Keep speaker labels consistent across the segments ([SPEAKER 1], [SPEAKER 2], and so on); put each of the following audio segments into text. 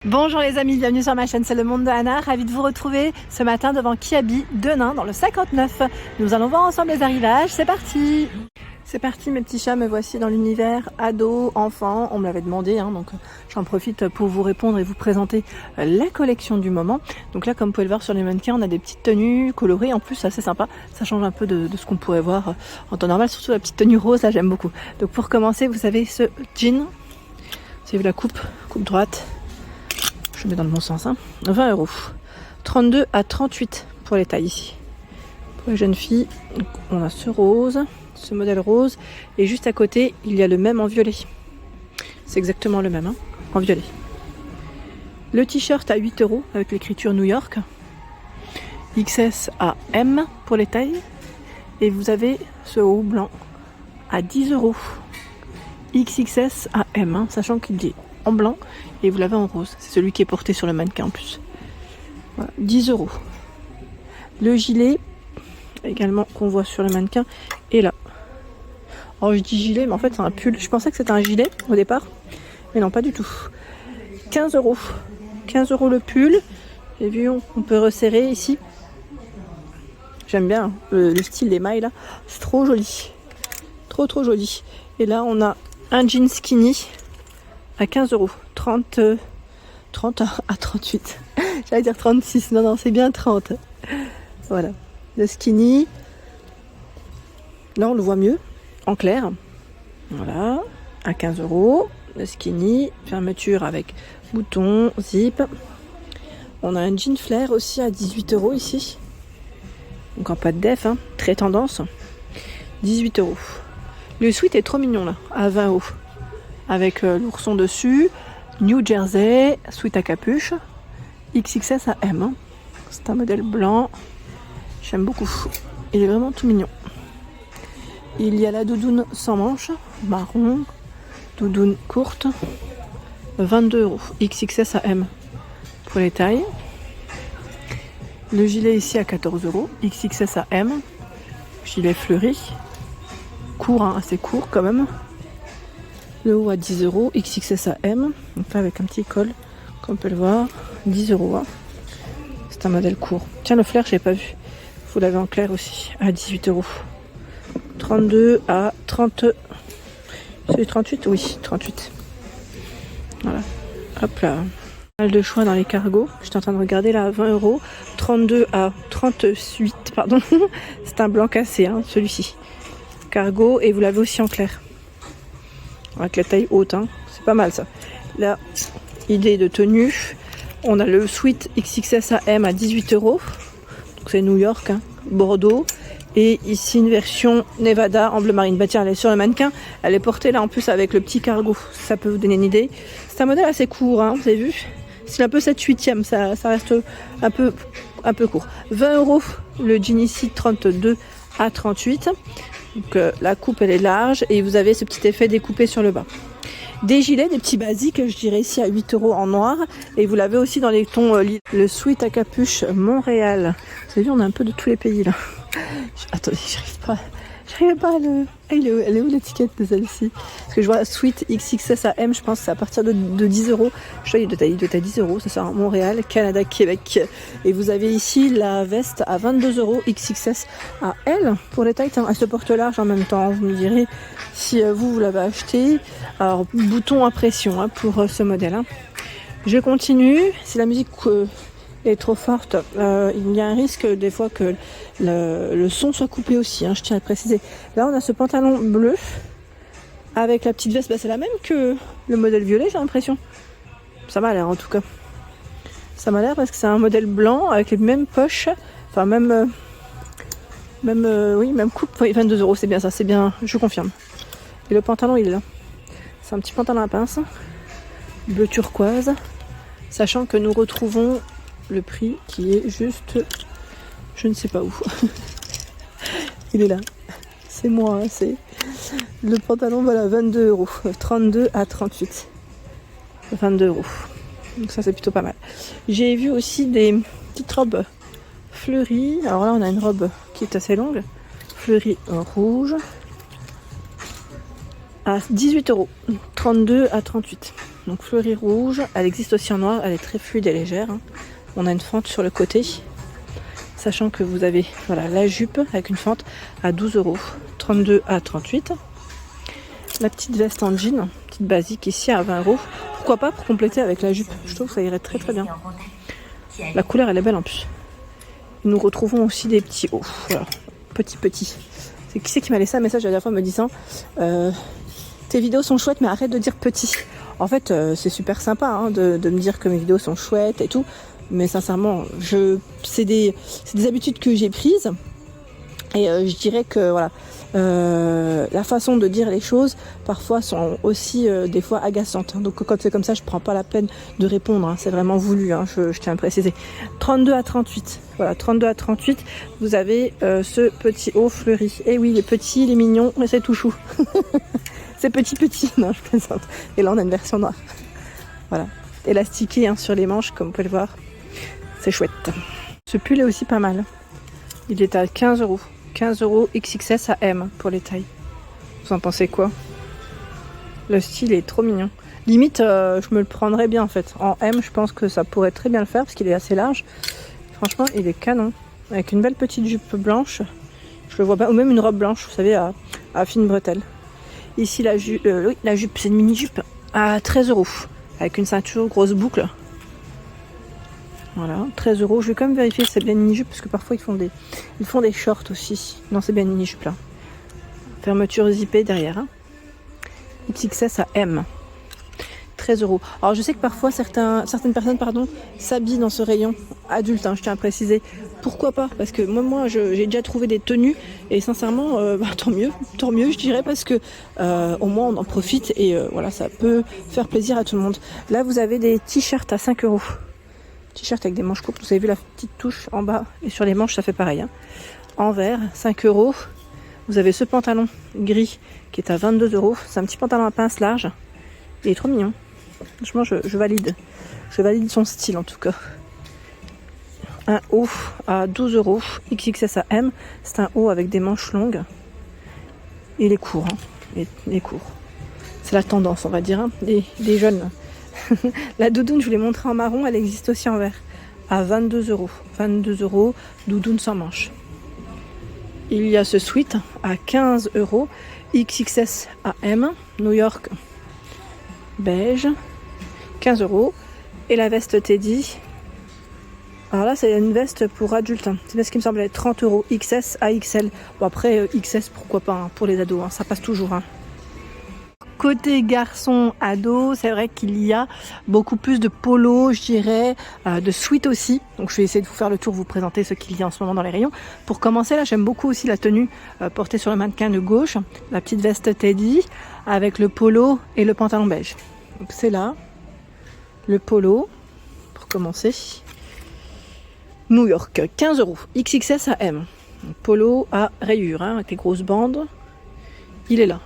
[SPEAKER 1] Bonjour les amis, bienvenue sur ma chaîne, c'est le monde de Anna, ravie de vous retrouver ce matin devant Kiabi de Nain dans le 59. Nous allons voir ensemble les arrivages, c'est parti. C'est parti mes petits chats, me voici dans l'univers ado, enfant, on me l'avait demandé, donc j'en profite pour vous répondre et vous présenter la collection du moment. Donc là, comme vous pouvez le voir sur les mannequins, on a des petites tenues colorées, en plus assez sympa, ça change un peu de ce qu'on pourrait voir en temps normal, surtout la petite tenue rose, là j'aime beaucoup. Donc pour commencer, vous avez ce jean, vous avez la coupe droite. Je mets dans le bon sens, 20 €. 32 à 38 pour les tailles ici. Pour les jeunes filles, on a ce rose, ce modèle rose. Et juste à côté, il y a le même en violet. C'est exactement le même, en violet. Le t-shirt à 8 € avec l'écriture New York. XS à M pour les tailles. Et vous avez ce haut blanc à 10 €. XXS à M, sachant qu'il est en blanc et vous l'avez en rose. C'est celui qui est porté sur le mannequin en plus. Voilà, 10 €. Le gilet, également qu'on voit sur le mannequin, est là. Alors je dis gilet, mais en fait c'est un pull. Je pensais que c'était un gilet au départ, mais non, pas du tout. 15 €. 15 € le pull. J'ai vu, on peut resserrer ici. J'aime bien le style des mailles là. C'est trop joli. Trop joli. Et là on a un jean skinny à 15 €, 30 à 38. J'allais dire 36, non, c'est bien 30. Voilà, le skinny. Là, on le voit mieux, en clair. Voilà, à 15 €. Le skinny, fermeture avec bouton, zip. On a un jean flair aussi à 18 € ici. Donc en pas de def, très tendance. 18 €. Le sweat est trop mignon là, à 20 €. Avec l'ourson dessus, New Jersey, sweat à capuche, XXS à M. C'est un modèle blanc, j'aime beaucoup, il est vraiment tout mignon. Il y a la doudoune sans manches, marron, doudoune courte, 22 €, XXS à M pour les tailles. Le gilet ici à 14 €, XXS à M, gilet fleuri, court, assez court quand même. Le haut à 10 €, XXS à M, donc là avec un petit col, comme on peut le voir, 10 €. C'est un modèle court. Tiens, le flair, je l'ai pas vu. Vous l'avez en clair aussi, à 18 €. 32 à 30. C'est 38 ? Oui, 38. Voilà. Hop là. Pas mal de choix dans les cargos. J'étais en train de regarder là, à 20 €. 32 à 38, pardon. C'est un blanc cassé, celui-ci. Cargo, et vous l'avez aussi en clair. Avec la taille haute, c'est pas mal ça. Là, idée de tenue, on a le sweat XXS à M à 18 €. Donc c'est New York, Bordeaux. Et ici une version Nevada en bleu marine. Bah tiens, elle est sur le mannequin. Elle est portée là en plus avec le petit cargo. Ça peut vous donner une idée. C'est un modèle assez court, vous avez vu. C'est un peu 7/8e, ça reste un peu court. 20 € le jean ici, 32 à 38. Donc la coupe elle est large et vous avez ce petit effet découpé sur le bas. Des gilets, des petits basiques, je dirais ici à 8 € en noir. Et vous l'avez aussi dans les tons le sweat à capuche Montréal. Vous avez vu, on a un peu de tous les pays là. Attendez, j'arrive pas à le... Elle est où l'étiquette de celle-ci? Parce que je vois sweat XXS à M, je pense que c'est à partir de 10 €. Je vois, il doit être à 10 €, ça sort Montréal, Canada, Québec. Et vous avez ici la veste à 22 € XXS à L pour les tailles. Elle se porte large en même temps, vous me direz si vous l'avez acheté. Alors, bouton à pression pour ce modèle. Je continue, si la musique est trop forte, il y a un risque des fois que le son soit coupé aussi, je tiens à le préciser. Là on a ce pantalon bleu avec la petite veste, c'est la même que le modèle violet, j'ai l'impression. Ça m'a l'air en tout cas. Ça m'a l'air parce que c'est un modèle blanc avec les mêmes poches, enfin même coupe. Oui, 22 €, c'est bien ça, c'est bien, je confirme. Et le pantalon il est là. C'est un petit pantalon à pince, bleu turquoise, sachant que nous retrouvons le prix qui est juste, je ne sais pas où. Il est là. C'est moi, c'est le pantalon, voilà, 22 €. 32 à 38. 22 €. Donc ça c'est plutôt pas mal. J'ai vu aussi des petites robes fleuries. Alors là on a une robe qui est assez longue, fleurie rouge, à 18 €. 32 à 38. donc fleurie rouge. Elle existe aussi en noir, elle est très fluide et légère. Hein. On a une fente sur le côté. Sachant que vous avez voilà, la jupe avec une fente à 12 €, 32 à 38. La petite veste en jean, petite basique ici à 20 €. Pourquoi pas pour compléter avec la jupe. Je trouve que ça irait très très bien. La couleur elle est belle en plus. Nous retrouvons aussi des petits hauts. Voilà, petits. C'est qui c'est qui m'a laissé un message la dernière fois me disant tes vidéos sont chouettes mais arrête de dire petit. En fait c'est super sympa hein, de me dire que mes vidéos sont chouettes et tout. Mais sincèrement, c'est des habitudes que j'ai prises. Et je dirais que voilà, la façon de dire les choses parfois sont aussi des fois agaçantes. Donc quand c'est comme ça, je prends pas la peine de répondre. Hein. C'est vraiment voulu, hein, je tiens à préciser. 32 à 38. Voilà, 32 à 38, vous avez ce petit haut fleuri. Et oui, il est petit, il est mignon, mais c'est tout chou. C'est petit. Non, je plaisante. Et là, on a une version noire. Voilà. Élastiqué hein, sur les manches, comme vous pouvez le voir. C'est chouette. Ce pull est aussi pas mal. Il est à 15 €. 15 € XXS à M pour les tailles. Vous en pensez quoi? Le style est trop mignon. Limite, je me le prendrais bien en fait. En M, je pense que ça pourrait très bien le faire parce qu'il est assez large. Franchement, il est canon. Avec une belle petite jupe blanche. Je le vois pas. Ou même une robe blanche, vous savez, à fine bretelle. Ici, la jupe, c'est une mini-jupe à 13 €. Avec une ceinture, grosse boucle. Voilà, 13 €. Je vais quand même vérifier si c'est bien une mini-jupe parce que parfois ils font des shorts aussi. Non, c'est bien une mini-jupe là. Fermeture zippée derrière. Hein. XXS à M. 13 €. Alors je sais que parfois certaines personnes s'habillent dans ce rayon adulte, hein, je tiens à préciser. Pourquoi pas? Parce que moi j'ai déjà trouvé des tenues et sincèrement tant mieux je dirais parce que au moins on en profite et voilà, ça peut faire plaisir à tout le monde. Là vous avez des t-shirts à 5 €. T-shirt avec des manches courtes, vous avez vu la petite touche en bas et sur les manches ça fait pareil. Hein. En vert, 5 €. Vous avez ce pantalon gris qui est à 22 €. C'est un petit pantalon à pince large. Il est trop mignon. Franchement, je valide. Je valide son style en tout cas. Un haut à 12 €. XXS à M. C'est un haut avec des manches longues. Il est court. Hein. Il est court. C'est la tendance, on va dire. Hein. Des jeunes. La doudoune, je vous l'ai montré en marron, elle existe aussi en vert. À 22 €. 22 €, doudoune sans manche. Il y a ce sweat à 15 €. XXS à M. New York. Beige. 15 €. Et la veste Teddy. Alors là, c'est une veste pour adultes. C'est une veste qui me semble être 30 €. XS à XL. Bon, après, XS, pourquoi pas, hein, pour les ados. Hein, ça passe toujours. Hein. Côté garçon ado, c'est vrai qu'il y a beaucoup plus de polos, je dirais, de sweats aussi. Donc je vais essayer de vous faire le tour, vous présenter ce qu'il y a en ce moment dans les rayons. Pour commencer, là j'aime beaucoup aussi la tenue portée sur le mannequin de gauche. La petite veste Teddy avec le polo et le pantalon beige. Donc c'est là, le polo, pour commencer. New York, 15 €, XXS à M. Donc, polo à rayures, hein, avec les grosses bandes. Il est là.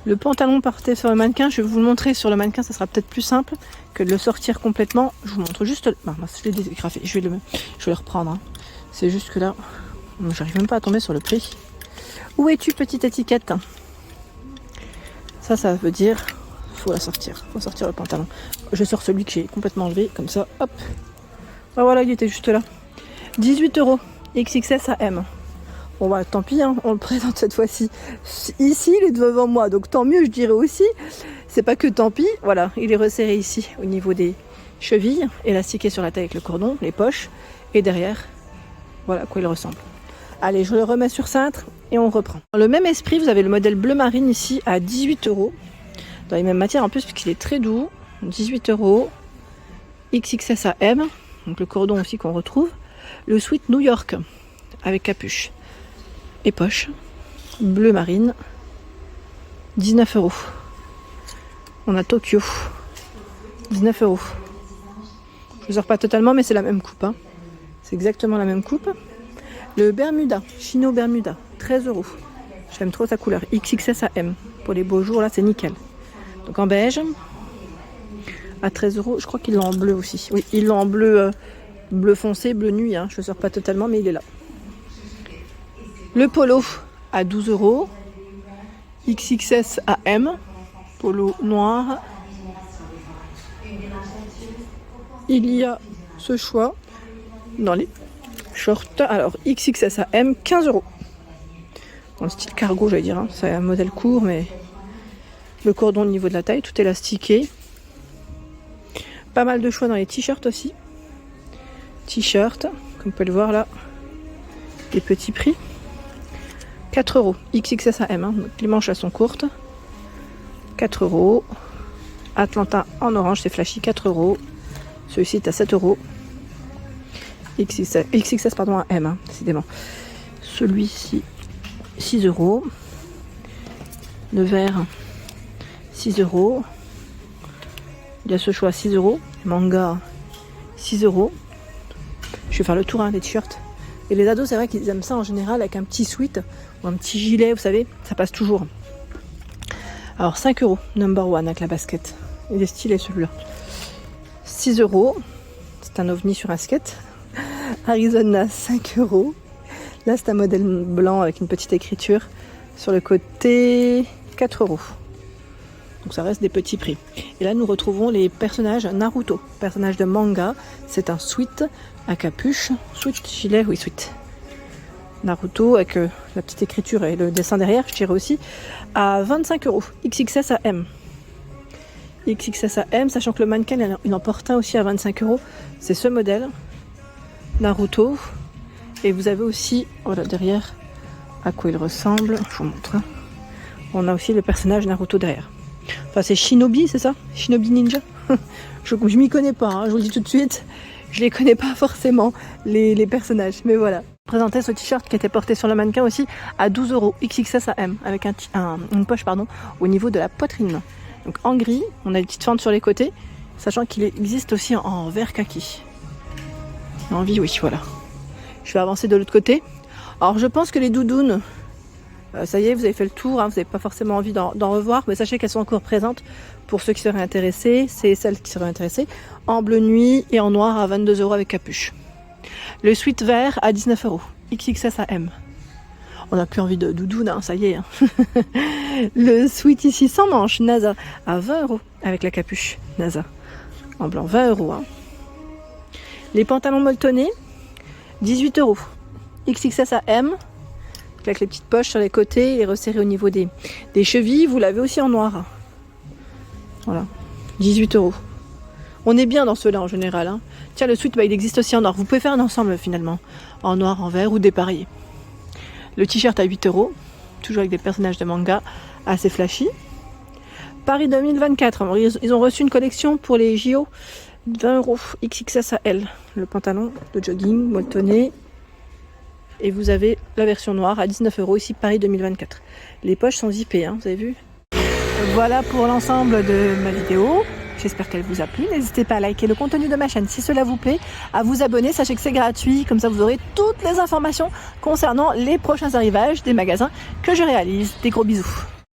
[SPEAKER 1] Le pantalon porté sur le mannequin, je vais vous le montrer sur le mannequin, ça sera peut-être plus simple que de le sortir complètement. Je vous montre juste... Non, je l'ai dégrafé, je vais le reprendre. Hein. C'est juste que là, j'arrive même pas à tomber sur le prix. Où es-tu, petite étiquette? Ça veut dire... Faut la sortir, faut sortir le pantalon. Je sors celui que j'ai complètement enlevé, comme ça, hop. Ah, voilà, il était juste là. 18 €, XXS à M. Bon bah tant pis, hein, on le présente cette fois-ci. Ici, il est devant moi, donc tant mieux, je dirais aussi. C'est pas que tant pis, voilà, il est resserré ici au niveau des chevilles, élastiqué sur la taille avec le cordon, les poches, et derrière, voilà à quoi il ressemble. Allez, je le remets sur cintre et on reprend. Dans le même esprit, vous avez le modèle bleu marine ici à 18 €. Dans les mêmes matières en plus, puisqu'il est très doux. 18 €, XXS à M, donc le cordon aussi qu'on retrouve. Le sweat New York avec capuche. Et poche, bleu marine, 19 €. On a Tokyo, 19 €. Je ne sors pas totalement, mais c'est la même coupe. Hein. C'est exactement la même coupe. Le Bermuda, Chino Bermuda, 13 €. J'aime trop sa couleur, XXS à M. Pour les beaux jours, là, c'est nickel. Donc en beige, à 13 €. Je crois qu'ils l'ont en bleu aussi. Oui, ils l'ont en bleu, bleu foncé, bleu nuit. Hein. Je ne sors pas totalement, mais il est là. Le polo à 12 €, XXS à M, polo noir, il y a ce choix dans les shorts. Alors XXS à M, 15 €. Dans le style cargo, j'allais dire. Hein. C'est un modèle court, mais le cordon au niveau de la taille, tout élastiqué. Pas mal de choix dans les t-shirts aussi. T-shirt, comme vous pouvez le voir là. Les petits prix. 4 €. XXS à M. Hein. Donc les manches elles sont courtes. 4 €. Atlanta en orange, c'est flashy, 4 €. Celui-ci est à 7 €. XXS pardon, à M, hein, décidément. Celui-ci, 6 €. Le vert, 6 €. Il y a ce choix, 6 €. Manga, 6 €. Je vais faire le tour des t-shirts. Et les ados, c'est vrai qu'ils aiment ça en général avec un petit sweat ou un petit gilet, vous savez, ça passe toujours. Alors 5 €, number one avec la basket. Il est stylé celui-là. 6 €. C'est un ovni sur un skate. Arizona, 5 €. Là, c'est un modèle blanc avec une petite écriture. Sur le côté, 4 €. Donc ça reste des petits prix. Et là, nous retrouvons les personnages Naruto. Personnage de manga. C'est un sweat à capuche. Sweat, gilet, oui, sweat. Naruto avec la petite écriture et le dessin derrière, je dirais aussi, à 25 €. XXS à M. XXS à M, sachant que le mannequin, il en porte un aussi à 25 €. C'est ce modèle. Naruto. Et vous avez aussi, voilà, derrière, à quoi il ressemble. Je vous montre. On a aussi le personnage Naruto derrière. Enfin, c'est Shinobi, c'est ça? Shinobi Ninja. Je m'y connais pas, hein, je vous le dis tout de suite. Je les connais pas forcément, les personnages. Mais voilà. Je présentais ce t-shirt qui était porté sur le mannequin aussi à 12 €. XXS à M. Avec une poche au niveau de la poitrine. Donc en gris, on a des petites fentes sur les côtés. Sachant qu'il existe aussi en vert kaki. En vie, oui, voilà. Je vais avancer de l'autre côté. Alors je pense que les doudounes, ça y est, vous avez fait le tour, hein, vous n'avez pas forcément envie d'en revoir, mais sachez qu'elles sont encore présentes pour ceux qui seraient intéressés, c'est celles qui seraient intéressées, en bleu nuit et en noir à 22 € avec capuche. Le sweat vert à 19 €, XXS à M. On n'a plus envie de doudoune, hein, ça y est. Hein. Le sweat ici sans manche, NASA, à 20 € avec la capuche, NASA. En blanc, 20 €. Hein. Les pantalons molletonnés, 18 €. XXS à M. Avec les petites poches sur les côtés et resserré au niveau des chevilles. Vous l'avez aussi en noir. Voilà, 18 €. On est bien dans ceux-là en général. Hein. Tiens, le sweat, il existe aussi en noir. Vous pouvez faire un ensemble finalement. En noir, en vert ou dépareillé. Le t-shirt à 8 €. Toujours avec des personnages de manga assez flashy. Paris 2024. Ils ont reçu une collection pour les JO. 20 €. XXS à L. Le pantalon de jogging molletonné. Et vous avez la version noire à 19 € ici, Paris 2024. Les poches sont zippées, hein, vous avez vu? Voilà pour l'ensemble de ma vidéo. J'espère qu'elle vous a plu. N'hésitez pas à liker le contenu de ma chaîne si cela vous plaît, à vous abonner. Sachez que c'est gratuit, comme ça vous aurez toutes les informations concernant les prochains arrivages des magasins que je réalise. Des gros bisous.